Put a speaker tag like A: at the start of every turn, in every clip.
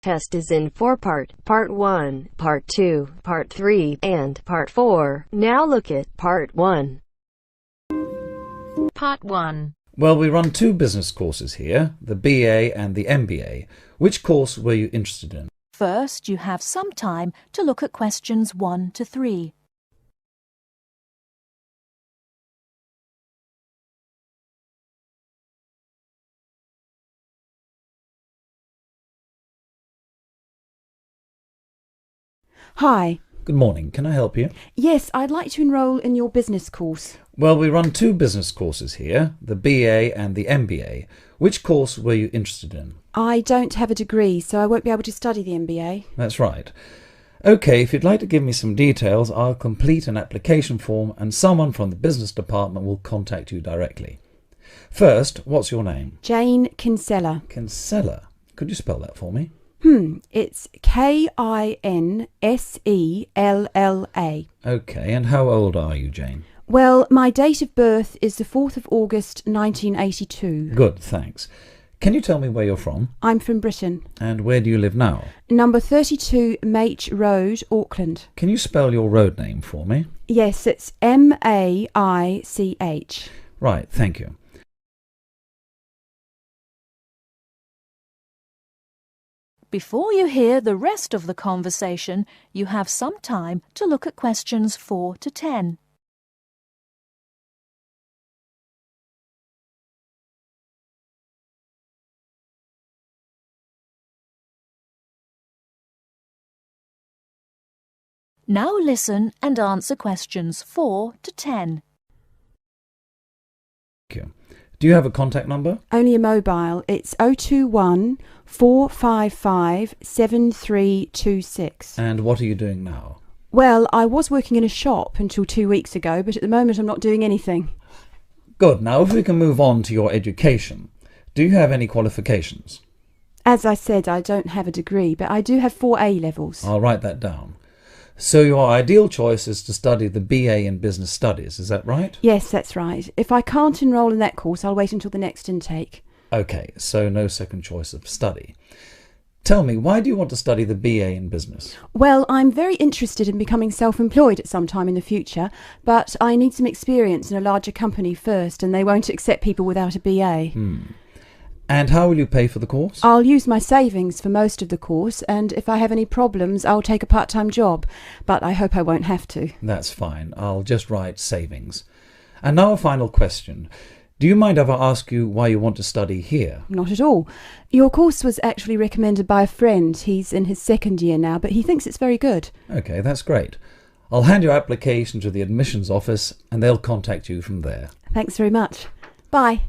A: Test is in 4-part, Part 1, Part 2, Part 3, and Part 4. Now look at Part 1. Part 1.
B: Well, we run two business courses here, the BA and the MBA. Which course were you interested in?
C: First, you have some time to look at questions 1 to 3.
D: Hi.
B: Good morning. Can I help you?
D: Yes, I'd like to enrol in your business course.
B: Well, we run two business courses here, the BA and the MBA. Which course were you interested in?
D: I don't have a degree, so I won't be able to study the MBA.
B: That's right. OK, if you'd like to give me some details, I'll complete an application form and someone from the business department will contact you directly. First, what's your name?
D: Jane Kinsella.
B: Kinsella. Could you spell that for me?
D: It's Kinsella.
B: OK, and how old are you, Jane?
D: Well, my date of birth is the 4th of August 1982.
B: Good, thanks. Can you tell me where you're from?
D: I'm from Britain.
B: And where do you live now?
D: Number 32 Maich Road, Auckland.
B: Can you spell your road name for me?
D: Yes, it's Maich.
B: Right, thank you.
C: Before you hear the rest of the conversation, you have some time to look at questions 4 to 10. Now listen and answer questions 4 to 10.
B: Thank you. Do you have a contact number?
D: Only a mobile. It's 021 455 7326.
B: And what are you doing now?
D: Well, I was working in a shop until 2 weeks ago, but at the moment I'm not doing anything.
B: Good. Now, if we can move on to your education. Do you have any qualifications?
D: As I said, I don't have a degree, but I do have 4 A levels.
B: I'll write that down. So your ideal choice is to study the BA in Business Studies, is that right?
D: Yes, that's right. If I can't enrol in that course, I'll wait until the next intake.
B: OK, so no second choice of study. Tell me, why do you want to study the BA in Business?
D: Well, I'm very interested in becoming self-employed at some time in the future, but I need some experience in a larger company first, and they won't accept people without a BA.
B: And how will you pay for the course?
D: I'll use my savings for most of the course, and if I have any problems, I'll take a part-time job, but I hope I won't have to.
B: That's fine. I'll just write savings. And now a final question. Do you mind if I ask you why you want to study here?
D: Not at all. Your course was actually recommended by a friend. He's in his 2nd year now, but he thinks it's very good.
B: OK, that's great. I'll hand your application to the admissions office and they'll contact you from there.
D: Thanks very much. Bye.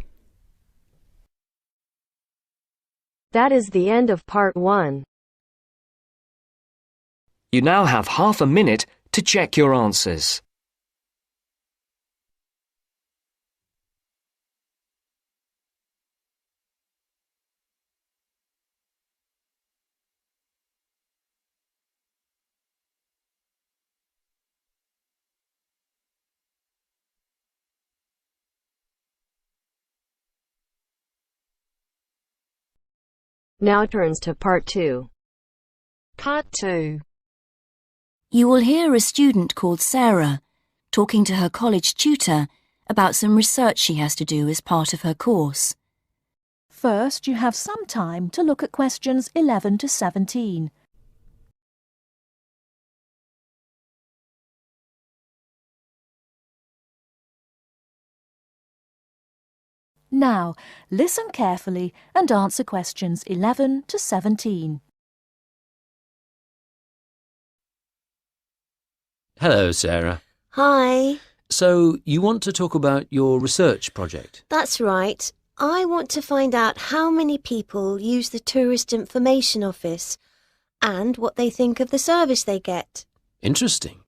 A: That is the end of Part 1.
E: You now have half a minute to check your answers.
A: Now turns to Part 2. Part 2.
F: You will hear a student called Sarah talking to her college tutor about some research she has to do as part of her course.
C: First, you have some time to look at questions 11 to 17. Now, listen carefully and answer questions 11 to 17.
G: Hello, Sarah.
H: Hi.
G: So, you want to talk about your research project?
H: That's right. I want to find out how many people use the Tourist Information Office and what they think of the service they get.
G: Interesting.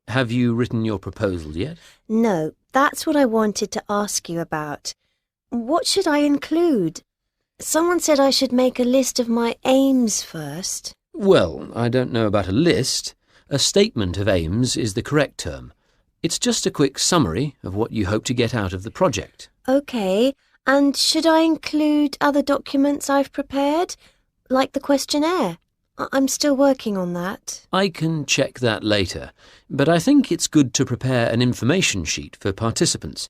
G: Have you written your proposal yet?
H: No, that's what I wanted to ask you about. What should I include? Someone said I should make a list of my aims first.
G: Well, I don't know about a list. A statement of aims is the correct term. It's just a quick summary of what you hope to get out of the project.
H: OK, and should I include other documents I've prepared, like the questionnaire? I'm still working on that.
G: I can check that later, but I think it's good to prepare an information sheet for participants.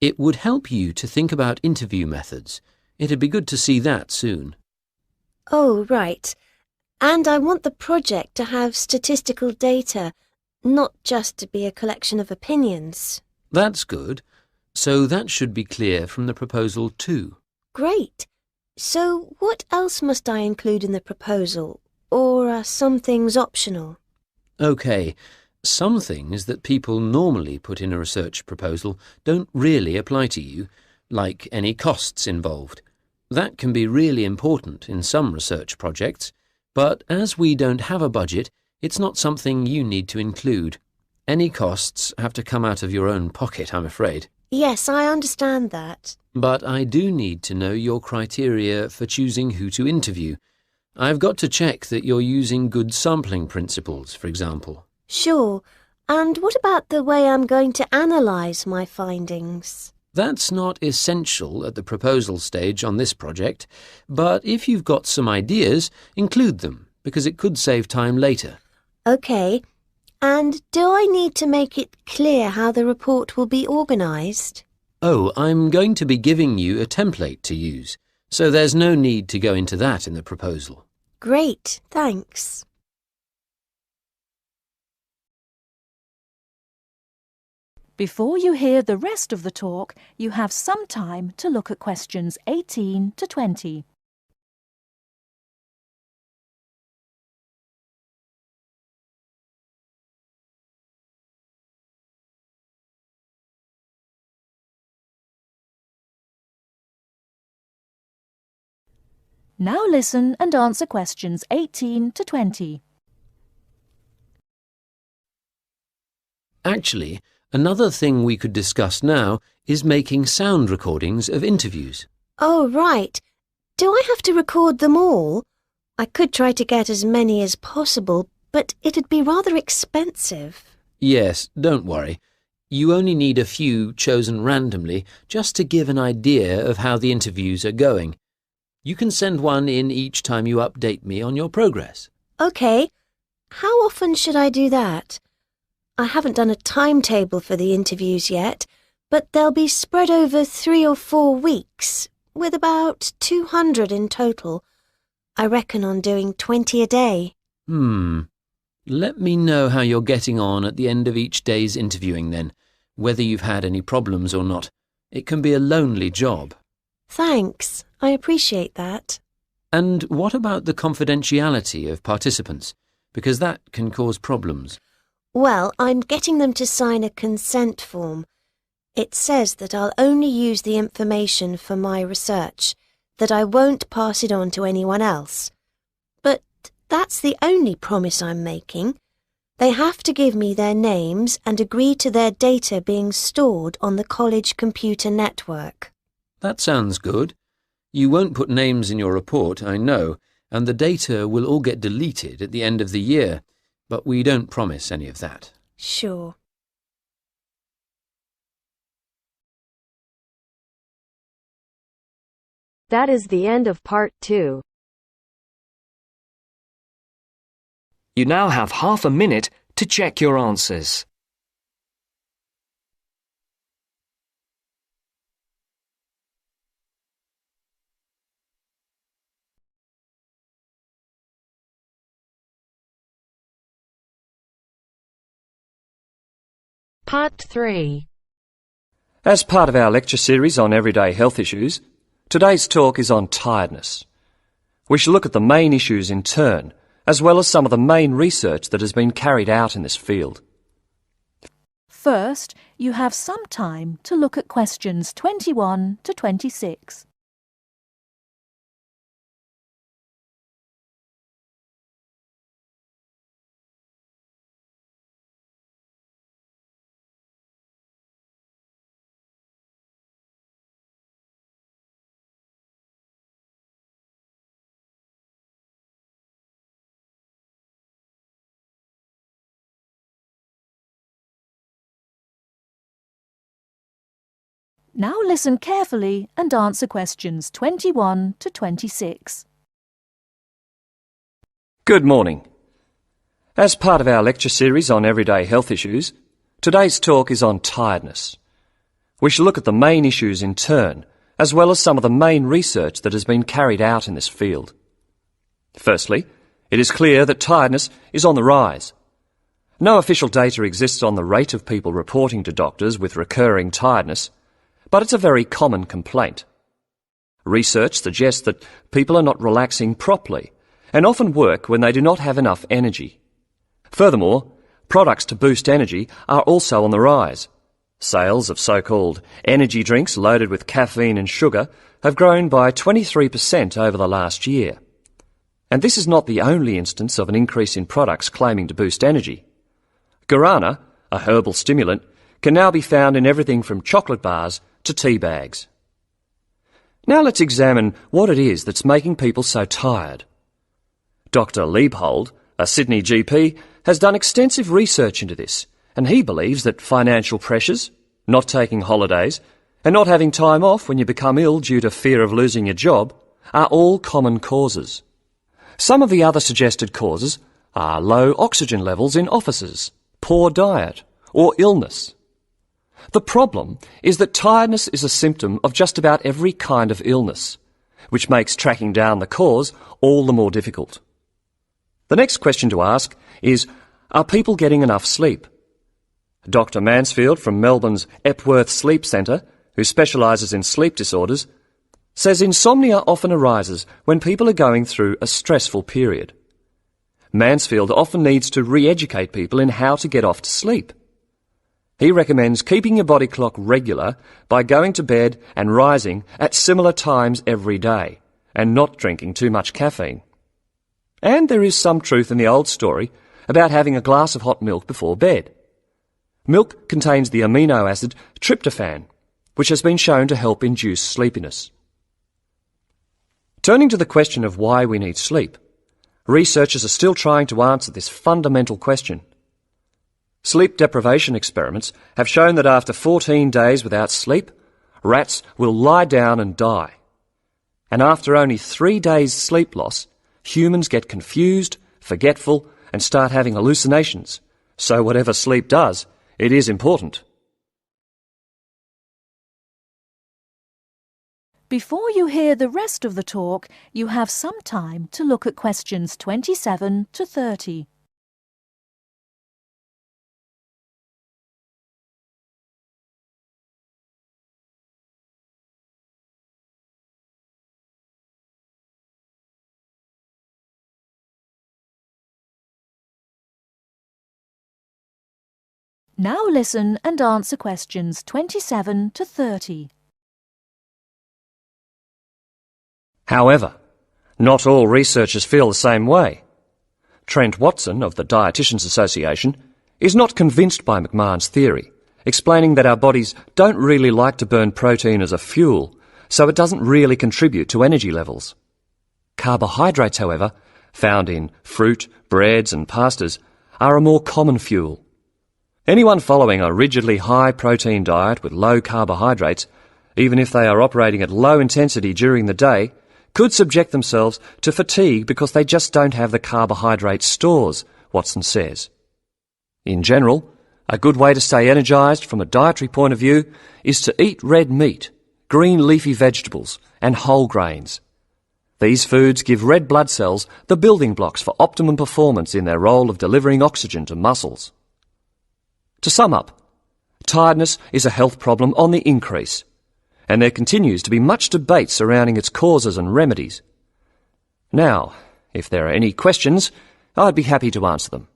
G: It would help you to think about interview methods. It'd be good to see that soon.
H: Oh, right. And I want the project to have statistical data, not just to be a collection of opinions.
G: That's good. So that should be clear from the proposal too.
H: Great. So what else must I include in the proposal? Or are some things optional?
G: OK, some things that people normally put in a research proposal don't really apply to you, like any costs involved. That can be really important in some research projects, but as we don't have a budget, it's not something you need to include. Any costs have to come out of your own pocket, I'm afraid.
H: Yes, I understand that.
G: But I do need to know your criteria for choosing who to interview. I've got to check that you're using good sampling principles, for example.
H: Sure. And what about the way I'm going to analyse my findings?
G: That's not essential at the proposal stage on this project, but if you've got some ideas, include them, because it could save time later.
H: OK. And do I need to make it clear how the report will be organised?
G: Oh, I'm going to be giving you a template to use, so there's no need to go into that in the proposal.
H: Great, thanks.
C: Before you hear the rest of the talk, you have some time to look at questions 18 to 20. Now listen and answer questions 18 to 20.
G: Actually, another thing we could discuss now is making sound recordings of interviews.
H: Oh, right. Do I have to record them all? I could try to get as many as possible, but it'd be rather expensive.
G: Yes, don't worry. You only need a few chosen randomly just to give an idea of how the interviews are going. You can send one in each time you update me on your progress.
H: OK. How often should I do that? I haven't done a timetable for the interviews yet, but they'll be spread over 3 or 4 weeks, with about 200 in total. I reckon on doing 20 a day.
G: Let me know how you're getting on at the end of each day's interviewing then, whether you've had any problems or not. It can be a lonely job.
H: Thanks. I appreciate that.
G: And what about the confidentiality of participants? Because that can cause problems.
H: Well, I'm getting them to sign a consent form. It says that I'll only use the information for my research, that I won't pass it on to anyone else. But that's the only promise I'm making. They have to give me their names and agree to their data being stored on the college computer network.
G: That sounds good. You won't put names in your report, I know, and the data will all get deleted at the end of the year, but we don't promise any of that.
H: Sure.
A: That is the end of part 2.
E: You now have half a minute to check your answers.
A: Part 3.
I: As part of our lecture series on everyday health issues, today's talk is on tiredness. We shall look at the main issues in turn, as well as some of the main research that has been carried out in this field.
C: First, you have some time to look at questions 21 to 26. Now listen carefully and answer questions 21 to 26.
I: Good morning. As part of our lecture series on everyday health issues, today's talk is on tiredness. We shall look at the main issues in turn, as well as some of the main research that has been carried out in this field. Firstly, it is clear that tiredness is on the rise. No official data exists on the rate of people reporting to doctors with recurring tiredness, but it's a very common complaint. Research suggests that people are not relaxing properly and often work when they do not have enough energy. Furthermore, products to boost energy are also on the rise. Sales of so-called energy drinks loaded with caffeine and sugar have grown by 23% over the last year. And this is not the only instance of an increase in products claiming to boost energy. Guarana, a herbal stimulant, can now be found in everything from chocolate bars to tea bags. Now let's examine what it is that's making people so tired. Dr. Liebhold, a Sydney GP, has done extensive research into this, and he believes that financial pressures, not taking holidays, and not having time off when you become ill due to fear of losing your job are all common causes. Some of the other suggested causes are low oxygen levels in offices, poor diet, or illness. The problem is that tiredness is a symptom of just about every kind of illness, which makes tracking down the cause all the more difficult. The next question to ask is, are people getting enough sleep? Dr. Mansfield from Melbourne's Epworth Sleep Centre, who specialises in sleep disorders, says insomnia often arises when people are going through a stressful period. Mansfield often needs to re-educate people in how to get off to sleep. He recommends keeping your body clock regular by going to bed and rising at similar times every day, and not drinking too much caffeine. And there is some truth in the old story about having a glass of hot milk before bed. Milk contains the amino acid tryptophan, which has been shown to help induce sleepiness. Turning to the question of why we need sleep, researchers are still trying to answer this fundamental question. Sleep deprivation experiments have shown that after 14 days without sleep, rats will lie down and die. And after only 3 days sleep loss, humans get confused, forgetful, and start having hallucinations. So whatever sleep does, it is important.
C: Before you hear the rest of the talk, you have some time to look at questions 27 to 30. Now listen and answer questions 27 to 30.
I: However, not all researchers feel the same way. Trent Watson of the Dietitians Association is not convinced by McMahon's theory, explaining that our bodies don't really like to burn protein as a fuel, so it doesn't really contribute to energy levels. Carbohydrates, however, found in fruit, breads and pastas, are a more common fuel. Anyone following a rigidly high-protein diet with low carbohydrates, even if they are operating at low intensity during the day, could subject themselves to fatigue because they just don't have the carbohydrate stores, Watson says. In general, a good way to stay energised from a dietary point of view is to eat red meat, green leafy vegetables and whole grains. These foods give red blood cells the building blocks for optimum performance in their role of delivering oxygen to muscles. To sum up, tiredness is a health problem on the increase, and there continues to be much debate surrounding its causes and remedies. Now, if there are any questions, I'd be happy to answer them.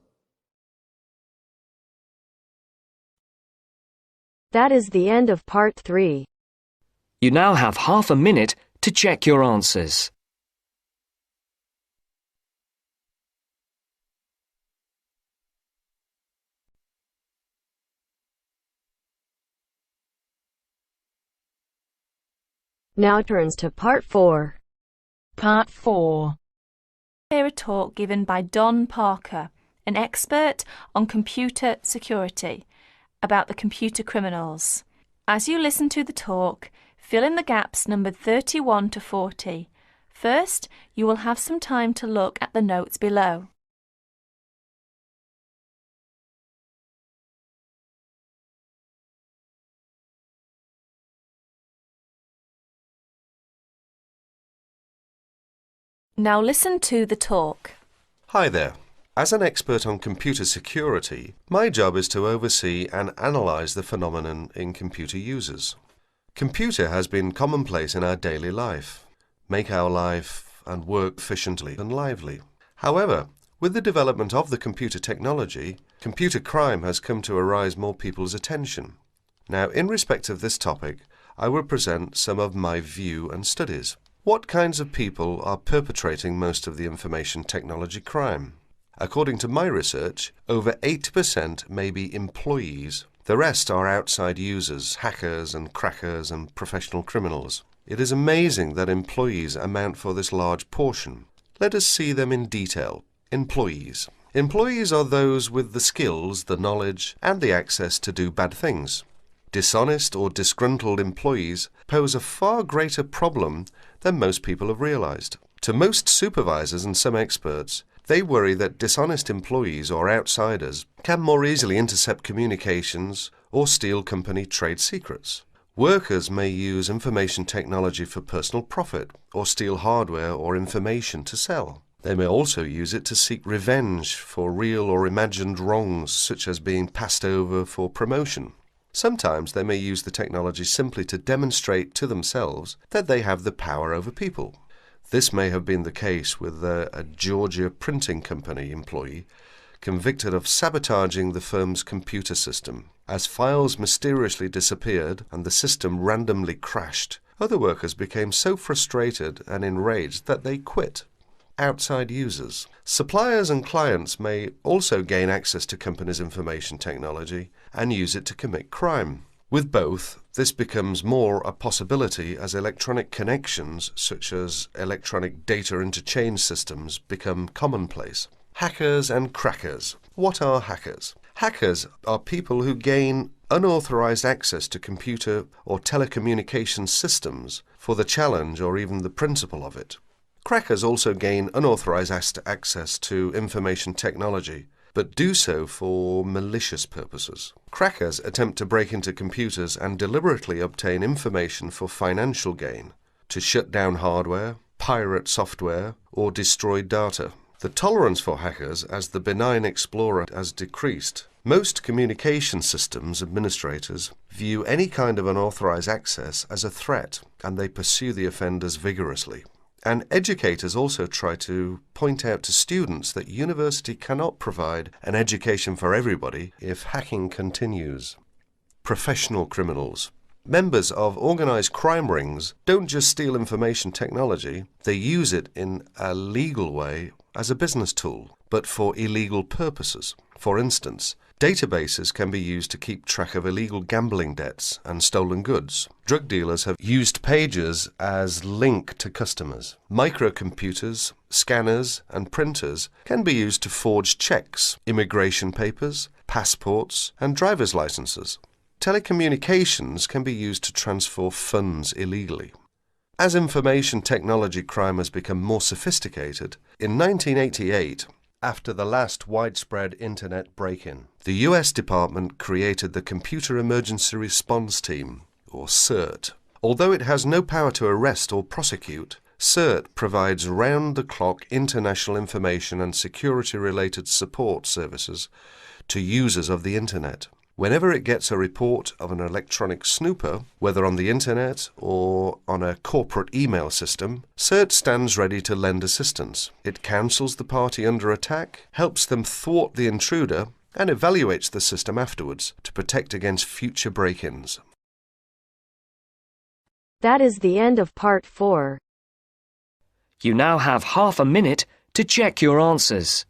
A: That is the end of part 3.
E: You now have half a minute to check your answers.
A: Now turns to part 4.
C: Part 4.
J: Hear a talk given by Don Parker, an expert on computer security, about the computer criminals. As you listen to the talk, fill in the gaps numbered 31 to 40. First, you will have some time to look at the notes below. Now listen to the talk.
K: Hi there. As an expert on computer security, my job is to oversee and analyse the phenomenon in computer users. Computer has been commonplace in our daily life, make our life and work efficiently and lively. However, with the development of the computer technology, computer crime has come to arise more people's attention. Now, in respect of this topic, I will present some of my view and studies. What kinds of people are perpetrating most of the information technology crime? According to my research, over 80% may be employees. The rest are outside users, hackers and crackers and professional criminals. It is amazing that employees amount for this large portion. Let us see them in detail. Employees. Employees are those with the skills, the knowledge, and the access to do bad things. Dishonest or disgruntled employees pose a far greater problem than most people have realized. To most supervisors and some experts, they worry that dishonest employees or outsiders can more easily intercept communications or steal company trade secrets. Workers may use information technology for personal profit or steal hardware or information to sell. They may also use it to seek revenge for real or imagined wrongs, such as being passed over for promotion. Sometimes they may use the technology simply to demonstrate to themselves that they have the power over people. This may have been the case with a Georgia printing company employee convicted of sabotaging the firm's computer system. As files mysteriously disappeared and the system randomly crashed, other workers became so frustrated and enraged that they quit. Outside users. Suppliers and clients may also gain access to companies' information technology and use it to commit crime. With both, this becomes more a possibility as electronic connections, such as electronic data interchange systems, become commonplace. Hackers and crackers. What are hackers? Hackers are people who gain unauthorized access to computer or telecommunications systems for the challenge or even the principle of it. Crackers also gain unauthorized access to information technology, but do so for malicious purposes. Crackers attempt to break into computers and deliberately obtain information for financial gain, to shut down hardware, pirate software, or destroy data. The tolerance for hackers as the benign explorer has decreased. Most communication systems administrators view any kind of unauthorized access as a threat, and they pursue the offenders vigorously. And educators also try to point out to students that university cannot provide an education for everybody if hacking continues. Professional criminals. Members of organized crime rings don't just steal information technology, they use it in a legal way as a business tool, but for illegal purposes. For instance, databases can be used to keep track of illegal gambling debts and stolen goods. Drug dealers have used pages as link to customers. Microcomputers, scanners, and printers can be used to forge checks, immigration papers, passports, and driver's licenses. Telecommunications can be used to transfer funds illegally. As information technology crime has become more sophisticated, in 1988, after the last widespread Internet break-in, the US Department created the Computer Emergency Response Team, or CERT. Although it has no power to arrest or prosecute, CERT provides round-the-clock international information and security-related support services to users of the Internet. Whenever it gets a report of an electronic snooper, whether on the Internet or on a corporate email system, CERT stands ready to lend assistance. It counsels the party under attack, helps them thwart the intruder, and evaluates the system afterwards to protect against future break-ins.
A: That is the end of part 4.
E: You now have half a minute to check your answers.